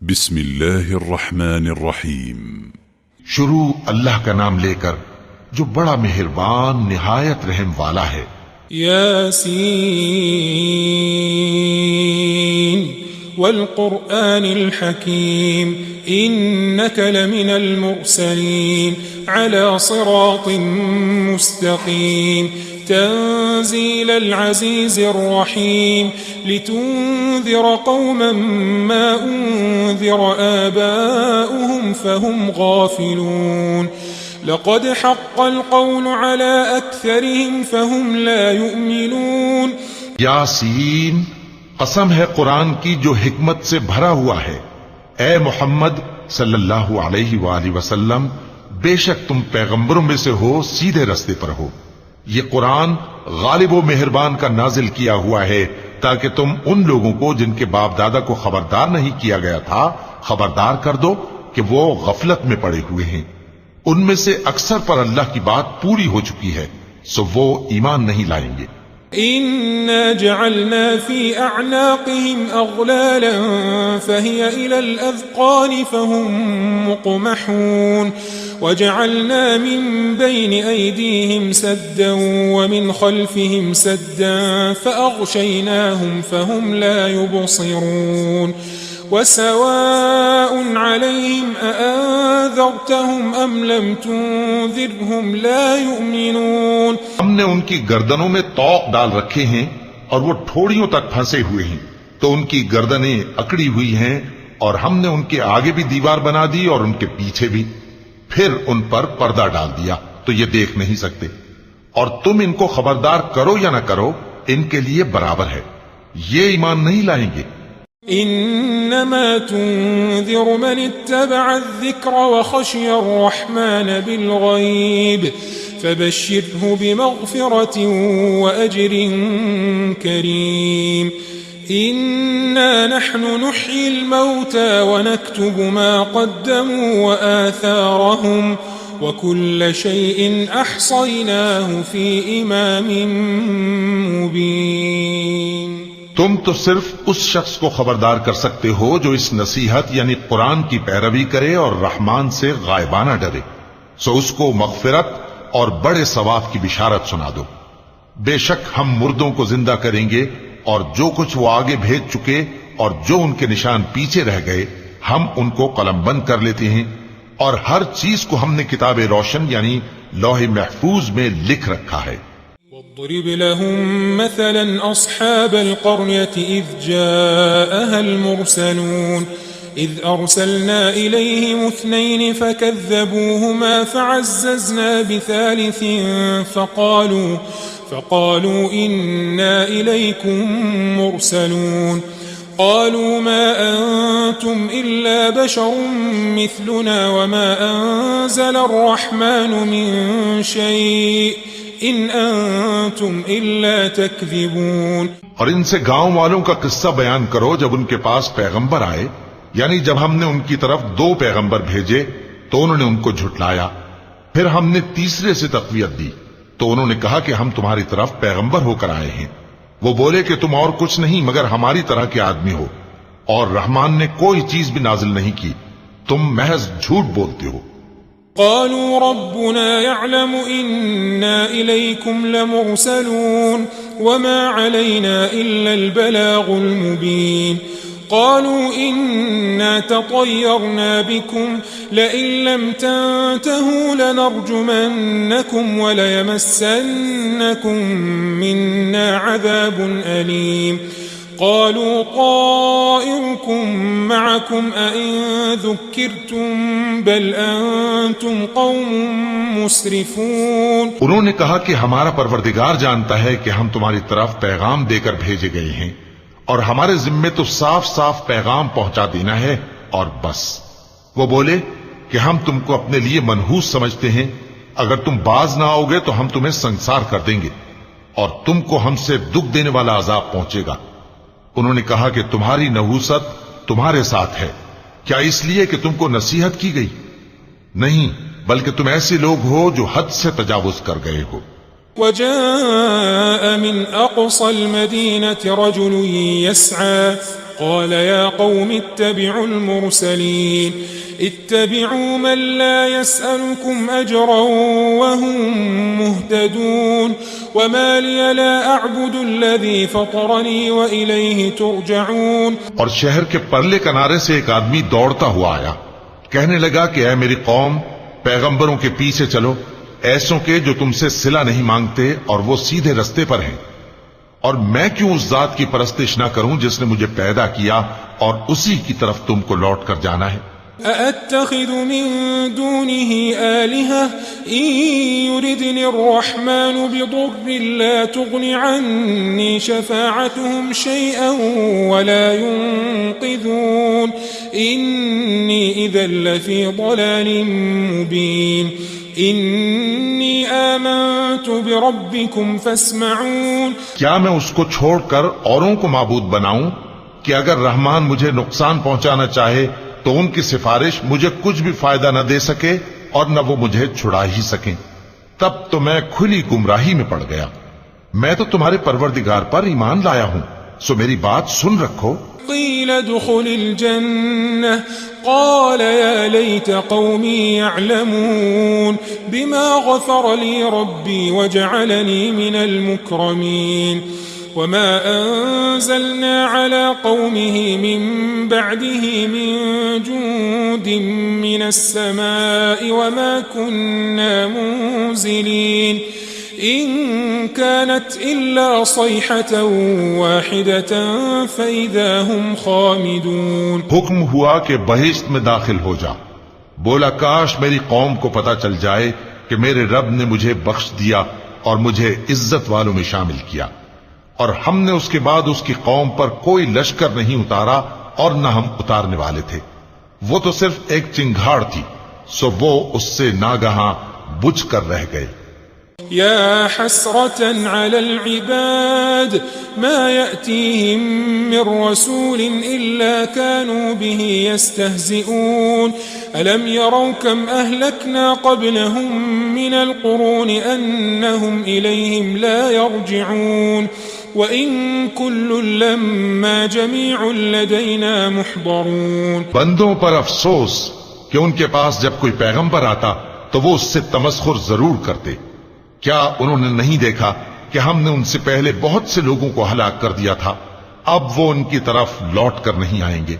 بسم اللہ الرحمن الرحیم۔ شروع اللہ کا نام لے کر جو بڑا مہربان نہایت رحم والا ہے۔ یاسین والقرآن الحکیم انک لمن المرسلین علی صراط مستقیم تنزيل العزيز الرحيم لتنذر قوما ما أنذر آباؤهم فهم غافلون لقد حق القول على أكثرهم فهم لا يؤمنون۔ یاسین، قسم ہے قرآن کی جو حکمت سے بھرا ہوا ہے۔ اے محمد صلی اللہ علیہ وآلہ وسلم، بے شک تم پیغمبروں میں سے ہو، سیدھے رستے پر ہو۔ یہ قرآن غالب و مہربان کا نازل کیا ہوا ہے تاکہ تم ان لوگوں کو جن کے باپ دادا کو خبردار نہیں کیا گیا تھا خبردار کر دو کہ وہ غفلت میں پڑے ہوئے ہیں۔ ان میں سے اکثر پر اللہ کی بات پوری ہو چکی ہے، سو وہ ایمان نہیں لائیں گے۔ إنا جعلنا في أعناقهم أغلالا فهي إلى الأذقان فهم مقمحون وجعلنا من بين أيديهم سدا ومن خلفهم سدا فأغشيناهم فهم لا يبصرون وسواء عليهم أأنذرتهم أم لم تنذرهم لا يؤمنون۔ ہم نے ان کی گردنوں میں طوق ڈال رکھے ہیں اور وہ ٹھوڑیوں تک پھنسے ہوئے ہیں، تو ان کی گردنیں اکڑی ہوئی ہیں، اور ہم نے ان کے آگے بھی دیوار بنا دی اور ان کے پیچھے بھی، پھر ان پر پردہ ڈال دیا تو یہ دیکھ نہیں سکتے، اور تم ان کو خبردار کرو یا نہ کرو ان کے لیے برابر ہے، یہ ایمان نہیں لائیں گے۔ انما تنذر من اتبع الذکر وخشی الرحمن بالغیب فبشره بمغفرة وأجر كريم۔ إنا نحن نحيي الموتى ونكتب ما قدموا وآثارهم وكل شيء أحصيناه في إمام مبين۔ تم تو صرف اس شخص کو خبردار کر سکتے ہو جو اس نصیحت یعنی قرآن کی پیروی کرے اور رحمان سے غائبانہ ڈرے، سو اس کو مغفرت اور بڑے ثواب کی بشارت سنا دو۔ بے شک ہم مردوں کو زندہ کریں گے، اور جو کچھ وہ آگے بھیج چکے اور جو ان کے نشان پیچھے رہ گئے ہم ان کو قلم بند کر لیتے ہیں، اور ہر چیز کو ہم نے کتاب روشن یعنی لوح محفوظ میں لکھ رکھا ہے۔ واضرب لهم مثلا أصحاب القرية إذ جاءها المرسلون إذ أرسلنا إليهم 2 فكذبوهما فعززنا بثالث فقالوا إنا إليكم مرسلون قالوا ما أنتم إلا بشر مثلنا وما أنزل الرحمن من شيء إن أنتم إلا تكذبون۔ اور ان سے گاؤں والوں کا قصہ بیان کرو جب ان کے پاس پیغمبر آئے، یعنی جب ہم نے ان کی طرف 2 پیغمبر بھیجے تو انہوں نے ان کو جھٹلایا، پھر ہم نے تیسرے سے تقویت دی تو انہوں نے کہا کہ ہم تمہاری طرف پیغمبر ہو کر آئے ہیں۔ وہ بولے کہ تم اور کچھ نہیں مگر ہماری طرح کے آدمی ہو، اور رحمان نے کوئی چیز بھی نازل نہیں کی، تم محض جھوٹ بولتے ہو۔ قالوا ربنا يعلم إنا إليكم لمرسلون وما علينا إلا البلاغ المبين قالوا إنا تطيرنا بكم لئن لم تنتهوا لنرجمنكم وليمسنكم منا عذاب أليم قالوا طائركم معكم أئن ذكرتم بل أنتم قوم مسرفون۔ انہوں نے کہا کہ ہمارا پروردگار جانتا ہے کہ ہم تمہاری طرف پیغام دے کر بھیجے گئے ہیں، اور ہمارے ذمے تو صاف صاف پیغام پہنچا دینا ہے اور بس۔ وہ بولے کہ ہم تم کو اپنے لیے منحوس سمجھتے ہیں، اگر تم باز نہ آؤ گے تو ہم تمہیں سنسار کر دیں گے اور تم کو ہم سے دکھ دینے والا عذاب پہنچے گا۔ انہوں نے کہا کہ تمہاری نحوست تمہارے ساتھ ہے، کیا اس لیے کہ تم کو نصیحت کی گئی؟ نہیں، بلکہ تم ایسے لوگ ہو جو حد سے تجاوز کر گئے ہو۔ وجاء من أقصى المدينة رجل يسعى قال يا قوم اتبعوا المرسلين اتبعوا من لا يسألكم أجرا وهم مهتدون وما لي لا أعبد الذي فطرني وإليه ترجعون. اور شہر کے پرلے کنارے سے ایک آدمی دوڑتا ہوا آیا، کہنے لگا کہ اے میری قوم، پیغمبروں کے پیچھے چلو، ایسوں کے جو تم سے صلہ نہیں مانگتے اور وہ سیدھے رستے پر ہیں. اور میں کیوں اس ذات کی پرستش نہ کروں جس نے مجھے پیدا کیا اور اسی کی طرف تم کو لوٹ کر جانا ہے. أأتخذ من دونه آلهة إن يردني الرحمن بضر لا تغن عني شفاعتهم شيئا ولا ينقذون إني إذا لفي ضلال مبين إني آمنت بربكم فاسمعون. کیا میں اس کو چھوڑ کر اوروں کو معبود بناؤں کہ اگر رحمان مجھے نقصان پہنچانا چاہے تو ان کی سفارش مجھے کچھ بھی فائدہ نہ دے سکے اور نہ وہ مجھے چھڑا ہی سکیں؟ تب تو میں کھلی گمراہی میں پڑ گیا. میں تو تمہارے پروردگار پر ایمان لایا ہوں، سو میری بات سن رکھو. قيل ادخل الجنة قال يا ليت قومي يعلمون بما غفر لي ربي وجعلني من المكرمين. وما أنزلنا على قومه من بعده من جند من السماء وما كنا منزلين إن كانت إلا صيحة واحدة فإذا هم خامدون. حکم ہوا کہ بہشت میں داخل ہو جا. بولا کاش میری قوم کو پتا چل جائے کہ میرے رب نے مجھے بخش دیا اور مجھے عزت والوں میں شامل کیا، اور ہم نے اس کے بعد اس کی قوم پر کوئی لشکر نہیں اتارا اور نہ ہم اتارنے والے تھے. وہ تو صرف ایک چنگھاڑ تھی، سو وہ اس سے ناگہاں بجھ کر رہ گئے. يا حسرة على العباد ما يأتيهم من رسول إلا كانوا به يستهزئون ألم يروا كم أهلكنا قبلهم من القرون أنهم إليهم لا يرجعون وَإِن كُلٌّ لَّمَّا جَمِيعٌ لَّدَيْنَا مُحْضَرُونَ. بندوں پر افسوس کہ ان کے پاس جب کوئی پیغمبر آتا تو وہ اس سے تمسخر ضرور کرتے. کیا انہوں نے نہیں دیکھا کہ ہم نے ان سے پہلے بہت سے لوگوں کو ہلاک کر دیا تھا؟ اب وہ ان کی طرف لوٹ کر نہیں آئیں گے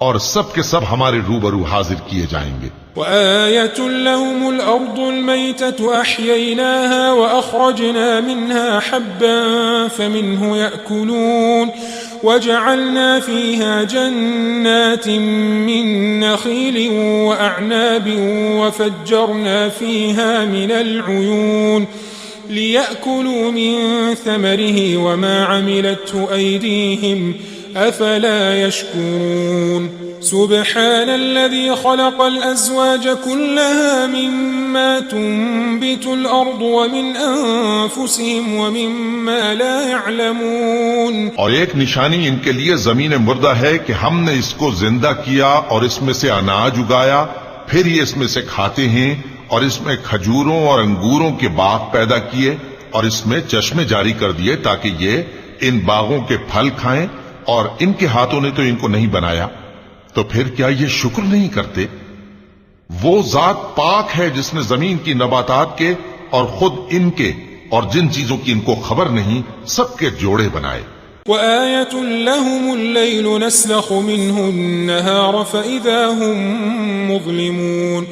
اور سب کے سب ہمارے روبرو حاضر کیے جائیں گے. وآية لهم الأرض الميتة أحييناها وأخرجنا منها حبا فمنه يأكلون وجعلنا فيها جنات من نخيل وأعناب وفجرنا فيها من العيون ليأكلوا من ثمره وما عملته أيديهم أفلا يشكرون. سبحان الذي خلق الأزواج كلها مما تنبت الأرض ومن أنفسهم ومما لا يعلمون. اور ایک نشانی ان کے لیے زمین مردہ ہے کہ ہم نے اس کو زندہ کیا اور اس میں سے اناج اگایا، پھر یہ اس میں سے کھاتے ہیں، اور اس میں کھجوروں اور انگوروں کے باغ پیدا کیے اور اس میں چشمے جاری کر دیے تاکہ یہ ان باغوں کے پھل کھائیں، اور ان کے ہاتھوں نے تو ان کو نہیں بنایا، تو پھر کیا یہ شکر نہیں کرتے؟ وہ ذات پاک ہے جس نے زمین کی نباتات کے اور خود ان کے اور جن چیزوں کی ان کو خبر نہیں سب کے جوڑے بنائے. وآية لهم الليل نسلخ منه النهار فإذا هم مظلمون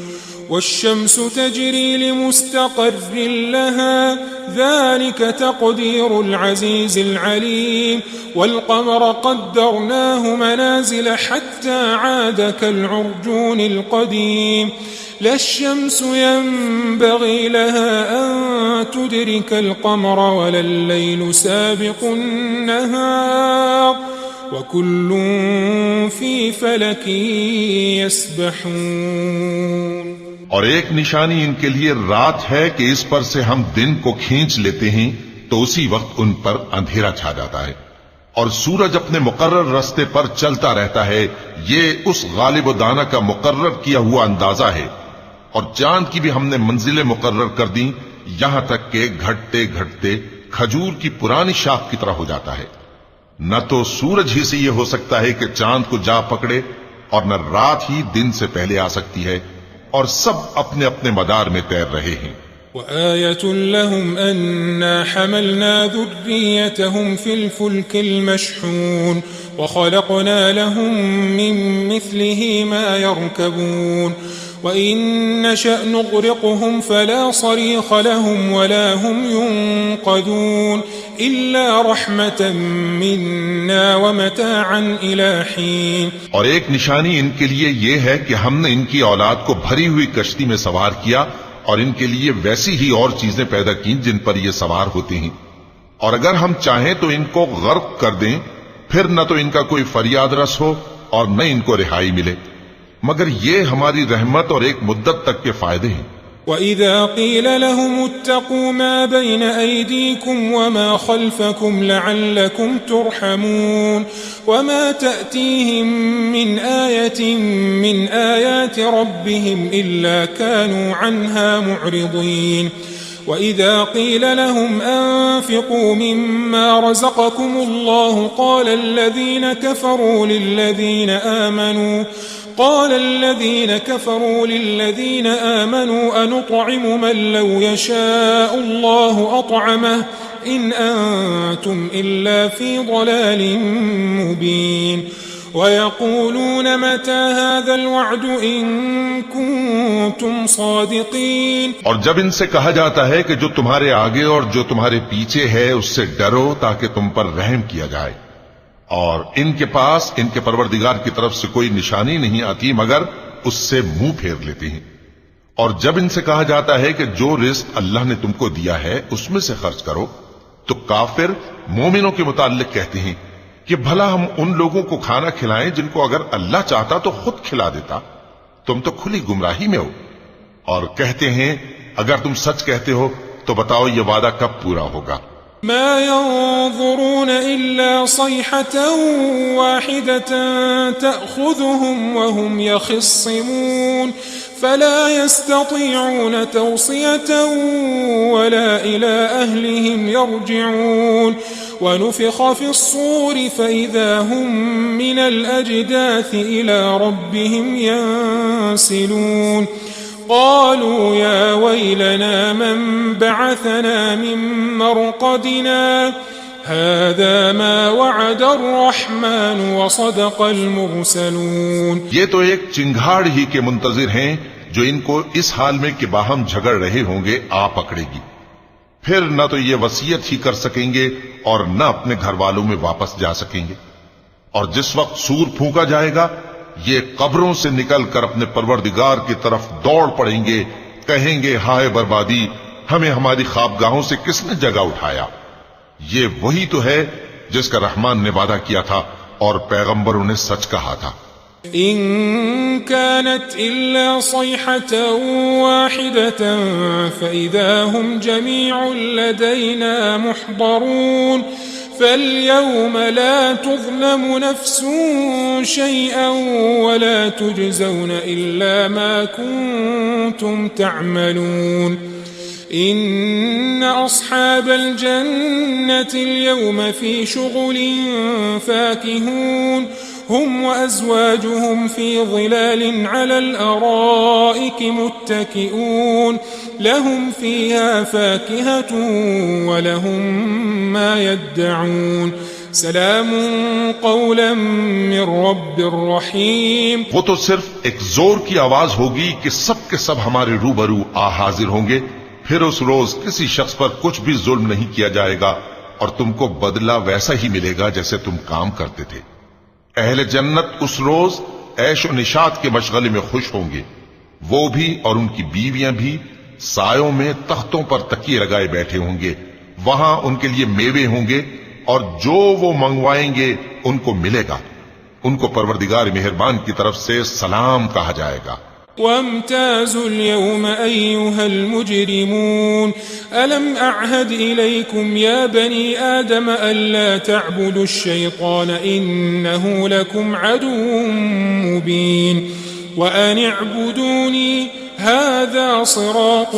والشمس تجري لمستقر لها ذلك تقدير العزيز العليم والقمر قدرناه منازل حتى عاد كالعرجون القديم لا الشمس ينبغي لها أن تدرك القمر ولا الليل سابق النهار وكل في فلك يسبحون. اور ایک نشانی ان کے لیے رات ہے کہ اس پر سے ہم دن کو کھینچ لیتے ہیں تو اسی وقت ان پر اندھیرا چھا جاتا ہے، اور سورج اپنے مقرر راستے پر چلتا رہتا ہے. یہ اس غالب و دانا کا مقرر کیا ہوا اندازہ ہے. اور چاند کی بھی ہم نے منزلیں مقرر کر دیں یہاں تک کہ گھٹتے گھٹتے کھجور کی پرانی شاخ کی طرح ہو جاتا ہے۔ نہ تو سورج ہی سے یہ ہو سکتا ہے کہ چاند کو جا پکڑے، اور نہ رات ہی دن سے پہلے آ سکتی ہے، اور سب اپنے اپنے مدار میں تیر رہے ہیں۔ وآية لهم أنا حملنا ذريتهم في الفلك المشحون وخلقنا لهم من مثله ما يركبون وإن نشأ نغرقهم فلا صريخ لهم ولا هم ينقذون إلا رحمة منا ومتاعا إلى حين۔ اور ایک نشانی ان کے لیے یہ ہے کہ ہم نے ان کی اولاد کو بھری ہوئی کشتی میں سوار کیا، اور ان کے لیے ویسی ہی اور چیزیں پیدا کی جن پر یہ سوار ہوتے ہیں، اور اگر ہم چاہیں تو ان کو غرق کر دیں، پھر نہ تو ان کا کوئی فریاد رس ہو اور نہ ان کو رہائی ملے، مگر یہ ہماری رحمت اور ایک مدت تک کے فائدے ہیں۔ وَإِذَا قِيلَ لَهُمُ اتَّقُوا مَا بَيْنَ أَيْدِيكُمْ وَمَا خَلْفَكُمْ لَعَلَّكُمْ تُرْحَمُونَ وَمَا تَأْتِيهِمْ مِنْ آيَةٍ مِنْ آيَاتِ رَبِّهِمْ إِلَّا كَانُوا عَنْهَا مُعْرِضِينَ وَإِذَا قِيلَ لَهُمْ أَنفِقُوا مِمَّا رَزَقَكُمُ اللَّهُ قال الذين كفروا للذين آمنوا أنطعم من لو يشاء الله أطعمه إن أنتم إلا في ضلال مبين ويقولون متى هذا الوعد إن كنتم صادقين۔ اور جب ان سے کہا جاتا ہے کہ جو تمہارے آگے اور جو تمہارے پیچھے ہے اس سے ڈرو تاکہ تم پر رحم کیا جائے، اور ان کے پاس ان کے پروردگار کی طرف سے کوئی نشانی نہیں آتی مگر اس سے منہ پھیر لیتے ہیں۔ اور جب ان سے کہا جاتا ہے کہ جو رزق اللہ نے تم کو دیا ہے اس میں سے خرچ کرو، تو کافر مومنوں کے متعلق کہتے ہیں کہ بھلا ہم ان لوگوں کو کھانا کھلائیں جن کو اگر اللہ چاہتا تو خود کھلا دیتا، تم تو کھلی گمراہی میں ہو۔ اور کہتے ہیں اگر تم سچ کہتے ہو تو بتاؤ یہ وعدہ کب پورا ہوگا؟ ما ينظرون إلا صيحة واحدة تأخذهم وهم يخصمون فلا يستطيعون توصية ولا إلى أهلهم يرجعون ونفخ في الصور فإذا هم من الأجداث إلى ربهم ينسلون قالوا يا ويلنا من بعثنا من مرقدنا هذا ما وعد الرحمن وصدق المرسلون۔ یہ تو ایک چنگھاڑ ہی کے منتظر ہیں جو ان کو اس حال میں کہ باہم جھگڑ رہے ہوں گے آ پکڑے گی، پھر نہ تو یہ وصیت ہی کر سکیں گے اور نہ اپنے گھر والوں میں واپس جا سکیں گے۔ اور جس وقت سور پھونکا جائے گا یہ قبروں سے نکل کر اپنے پروردگار کی طرف دوڑ پڑیں گے، کہیں گے ہائے بربادی، ہمیں ہماری خوابگاہوں سے کس نے جگہ اٹھایا۔ یہ وہی تو ہے جس کا رحمان نے وعدہ کیا تھا اور پیغمبروں نے سچ کہا تھا۔ إن كانت إلا صيحة واحدة فإذا هم جميع لدينا محضرون فاليوم لا تظلم نفس شيئا ولا تجزون إلا ما كنتم تعملون إن أصحاب الجنة اليوم في شغل فاكهون هم وأزواجهم في ظلال على الأرائك متكئون لهم فيها فاكهة ولهم ما يدعون سلام قولا من رب رحيم۔ وہ تو صرف ایک زور کی آواز ہوگی کہ سب کے سب ہمارے روبرو آ حاضر ہوں گے، پھر اس روز کسی شخص پر کچھ بھی ظلم نہیں کیا جائے گا اور تم کو بدلہ ویسا ہی ملے گا جیسے تم کام کرتے تھے۔ اہل جنت اس روز عیش و نشاط کے مشغلے میں خوش ہوں گے، وہ بھی اور ان کی بیویاں بھی سایوں میں تختوں پر تکیے لگائے بیٹھے ہوں گے، وہاں ان کے لیے میوے ہوں گے اور جو وہ منگوائیں گے ان کو ملے گا، ان کو پروردگار مہربان کی طرف سے سلام کہا جائے گا۔ وامتازوا اليوم أيها المجرمون ألم أعهد إليكم يا بني آدم ألا تعبدوا الشيطان إنه لكم عدو مبين وأن اعبدوني هذا صراط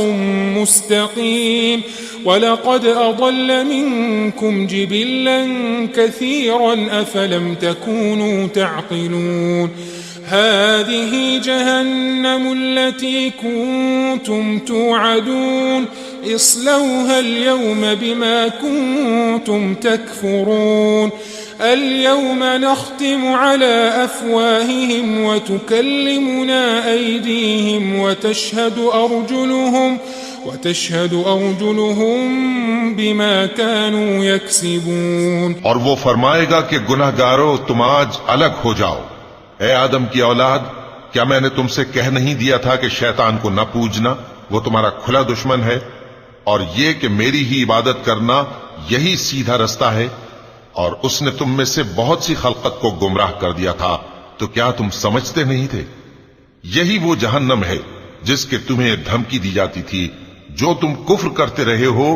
مستقيم ولقد أضل منكم جبلا كثيرا أفلم تكونوا تعقلون هذه جهنم التي كنتم توعدون اصلوها اليوم بما كنتم تكفرون اليوم نختم على أفواههم وتكلمنا أيديهم وتشهد أرجلهم بما كانوا يكسبون. اور وہ فرمائے گا کہ گناہگارو تم آج الگ ہو جاؤ. اے آدم کی اولاد، کیا میں نے تم سے کہہ نہیں دیا تھا کہ شیطان کو نہ پوجنا، وہ تمہارا کھلا دشمن ہے، اور یہ کہ میری ہی عبادت کرنا یہی سیدھا رستہ ہے، اور اس نے تم میں سے بہت سی خلقت کو گمراہ کر دیا تھا، تو کیا تم سمجھتے نہیں تھے؟ یہی وہ جہنم ہے جس کے تمہیں دھمکی دی جاتی تھی، جو تم کفر کرتے رہے ہو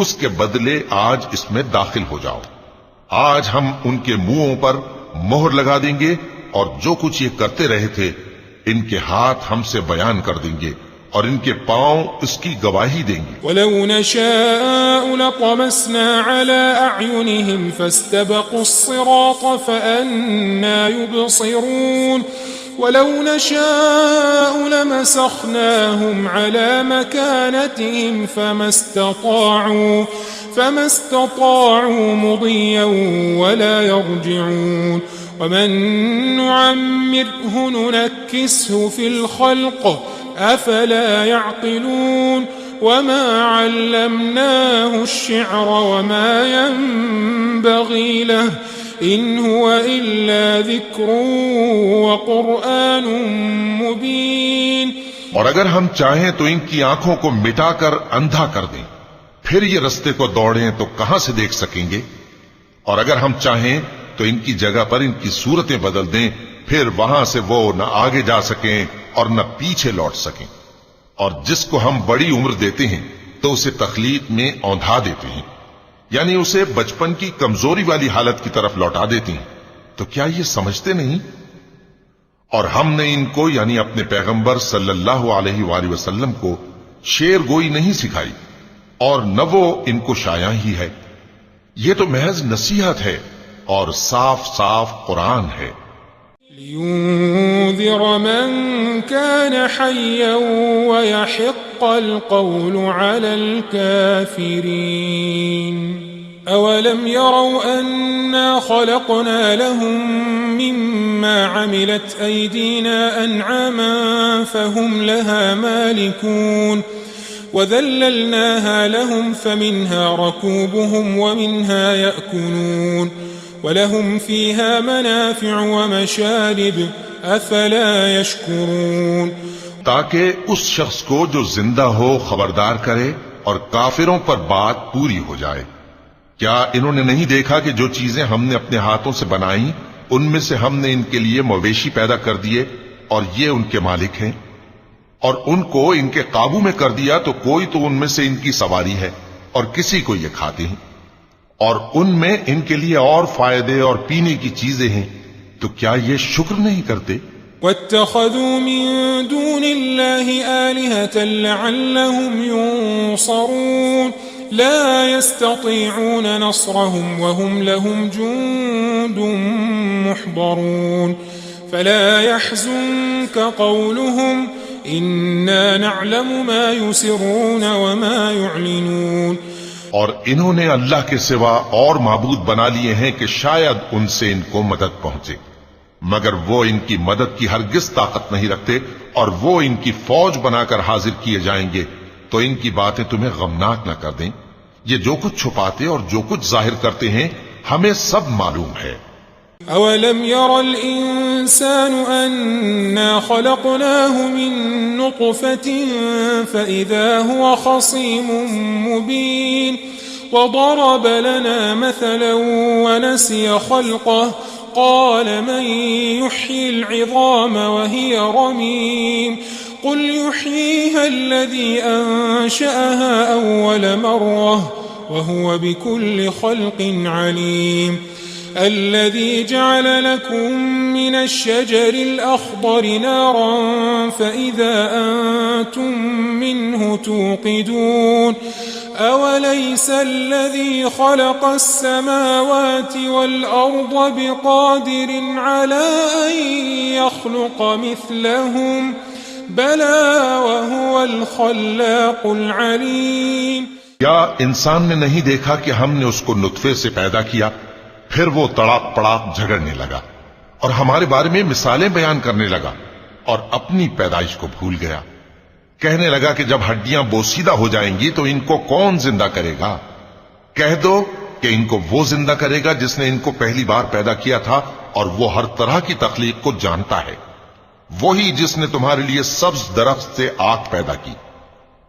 اس کے بدلے آج اس میں داخل ہو جاؤ. آج ہم ان کے منہوں پر مہر لگا دیں گے، اور جو کچھ یہ کرتے رہے تھے ان کے ہاتھ ہم سے بیان کر دیں گے، اور ان کے پاؤں اس کی گواہی دیں گے. وَلَوْ نَشَاءُ لَطَمَسْنَا عَلَىٰ أَعْيُنِهِمْ فَاسْتَبَقُوا الصِّرَاطَ فَأَنَّىٰ يُبْصِرُونَ وَلَوْ نَشَاءُ لَمَسَخْنَاهُمْ عَلَىٰ مَكَانَتِهِمْ فَمَا اسْتَطَاعُوا مُضِيًّا وَلَا يَرْجِعُونَ وَمَن نُّعَمِّرْهُ نُنَكِّسْهُ فِي الْخَلْقِ أَفَلَا يَعْقِلُونَ وَمَا عَلَّمْنَاهُ الشِّعْرَ وَمَا يَنبَغِي لَهُ إِنْ هُوَ إِلَّا ذِكْرٌ وَقُرْآنٌ مُبِينٌ. اور اگر ہم چاہیں تو ان کی آنکھوں کو مٹا کر اندھا کر دیں، پھر یہ رستے کو دوڑیں تو کہاں سے دیکھ سکیں گے؟ اور اگر ہم چاہیں تو ان کی جگہ پر ان کی صورتیں بدل دیں، پھر وہاں سے وہ نہ آگے جا سکیں اور نہ پیچھے لوٹ سکیں. اور جس کو ہم بڑی عمر دیتے ہیں تو اسے تخلیق میں اوندھا دیتے ہیں، یعنی اسے بچپن کی کمزوری والی حالت کی طرف لوٹا دیتے ہیں. تو کیا یہ سمجھتے نہیں؟ اور ہم نے ان کو یعنی اپنے پیغمبر صلی اللہ علیہ وآلہ وسلم کو شعر گوئی نہیں سکھائی، اور نہ وہ ان کو شایع ہی ہے. یہ تو محض نصیحت ہے اور صاف صاف قرآن ہے. لِيُنذِرَ مَن كَانَ حَيًّا وَيَحِقَّ الْقَوْلُ عَلَى الْكَافِرِينَ. أَوَلَمْ يَرَوْا أَنَّا خَلَقْنَا لَهُم مِّمَّا عَمِلَتْ أَيْدِينَا أَنْعَامًا فَهُمْ لَهَا مَالِكُونَ وَذَلَّلْنَاهَا لَهُمْ فَمِنْهَا رَكُوبُهُمْ وَمِنْهَا يَأْكُلُونَ وَلَهُمْ فِيهَا مَنَافِعُ وَمَشَارِبُ أَفَلَا يَشْكُرُونَ. تاکہ اس شخص کو جو زندہ ہو خبردار کرے اور کافروں پر بات پوری ہو جائے. کیا انہوں نے نہیں دیکھا کہ جو چیزیں ہم نے اپنے ہاتھوں سے بنائیں ان میں سے ہم نے ان کے لیے مویشی پیدا کر دیے اور یہ ان کے مالک ہیں، اور ان کو ان کے قابو میں کر دیا تو کوئی تو ان میں سے ان کی سواری ہے اور کسی کو یہ کھاتے ہیں، اور ان میں ان کے لیے اور فائدے اور پینے کی چیزیں ہیں، تو کیا یہ شکر نہیں کرتے؟ وَاتَّخَذُوا مِن دُونِ اللَّهِ آلِهَةً لَعَلَّهُمْ يُنصَرُونَ لَا يَسْتَطِيعُونَ نَصْرَهُمْ وَهُمْ لَهُمْ جُندٌ مُحْضَرُونَ فَلَا يَحْزُنكَ قَوْلُهُمْ إِنَّا نَعْلَمُ مَا يُسِرُّونَ وَمَا يُعْلِنُونَ. اور انہوں نے اللہ کے سوا اور معبود بنا لیے ہیں کہ شاید ان سے ان کو مدد پہنچے، مگر وہ ان کی مدد کی ہرگز طاقت نہیں رکھتے، اور وہ ان کی فوج بنا کر حاضر کیے جائیں گے تو ان کی باتیں تمہیں غمناک نہ کر دیں. یہ جو کچھ چھپاتے اور جو کچھ ظاہر کرتے ہیں ہمیں سب معلوم ہے. أَوَلَمْ يَرَ الْإِنسَانُ أَنَّا خَلَقْنَاهُ مِن نُّطْفَةٍ فَإِذَا هُوَ خَصِيمٌ مُّبِينٌ وَضَرَبَ لَنَا مَثَلًا وَنَسِيَ خَلْقَهُ قَالَ مَن يُحْيِي الْعِظَامَ وَهِيَ رَمِيمٌ قُلْ يُحْيِيهَا الَّذِي أَنشَأَهَا أَوَّلَ مَرَّةٍ وَهُوَ بِكُلِّ خَلْقٍ عَلِيمٌ. الذي جعل لكم من الشجر الأخضر نارا فإذا أنتم منه توقدون أوليس الذي خلق السماوات والأرض بقادر على أن يخلق مثلهم بلى وهو الخلاق العليم کیا انسان نے نہیں دیکھا کہ ہم نے اس کو نطفے سے پیدا کیا، پھر وہ تڑاک پڑاک جھگڑنے لگا اور ہمارے بارے میں مثالیں بیان کرنے لگا اور اپنی پیدائش کو بھول گیا. کہنے لگا کہ جب ہڈیاں بوسیدہ ہو جائیں گی تو ان کو کون زندہ کرے گا؟ کہہ دو کہ ان کو وہ زندہ کرے گا جس نے ان کو پہلی بار پیدا کیا تھا، اور وہ ہر طرح کی تخلیق کو جانتا ہے. وہی جس نے تمہارے لیے سبز درخت سے آگ پیدا کی،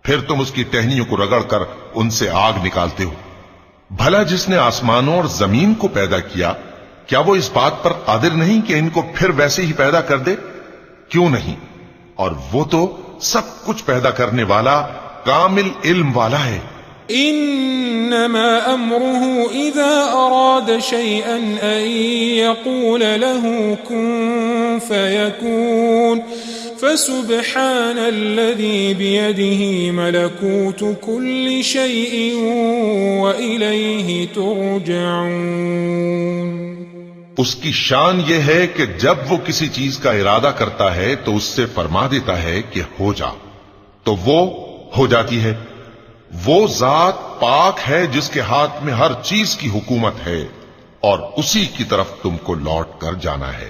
پھر تم اس کی ٹہنیوں کو رگڑ کر ان سے آگ نکالتے ہو. بھلا جس نے آسمانوں اور زمین کو پیدا کیا، کیا وہ اس بات پر قادر نہیں کہ ان کو پھر ویسے ہی پیدا کر دے؟ کیوں نہیں؟ اور وہ تو سب کچھ پیدا کرنے والا، کامل علم والا ہے. انما امره اذا اراد شيئا ان يقول له كن فيكون فسبحان الذي بيده ملكوت كل شيء واليه ترجعون. اس کی شان یہ ہے کہ جب وہ کسی چیز کا ارادہ کرتا ہے تو اس سے فرما دیتا ہے کہ ہو جا، تو وہ ہو جاتی ہے. وہ ذات پاک ہے جس کے ہاتھ میں ہر چیز کی حکومت ہے، اور اسی کی طرف تم کو لوٹ کر جانا ہے.